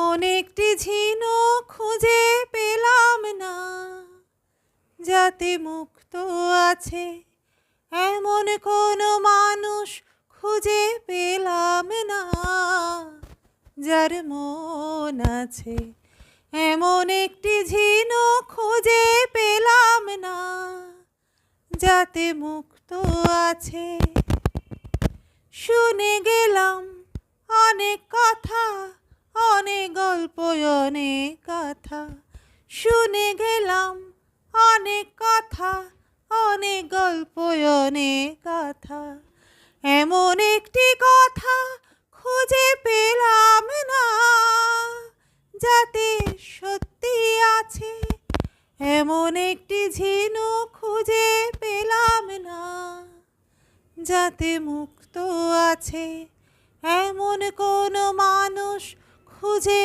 এমন একটি ঝিনুক খুঁজে পেলাম না, যাতে মুক্ত আছে এমন কোনো মানুষ খুঁজে পেলাম না, যার মন আছে। এমন একটি ঝিনুক খুঁজে পেলাম না, যাতে মুক্ত আছে। শুনে গেলাম অনেক কথা, অনেক গল্প, অনেক কথা। শুনে গেলাম অনেক কথা, অনেক গল্প, অনেক কথা। এমন একটি কথা খুঁজে পেলাম না, যাতে সত্যি আছে। এমন একটি ঝিনুক খুঁজে পেলাম না, যাতে মুক্ত আছে এমন কোনো মানুষ খুঁজে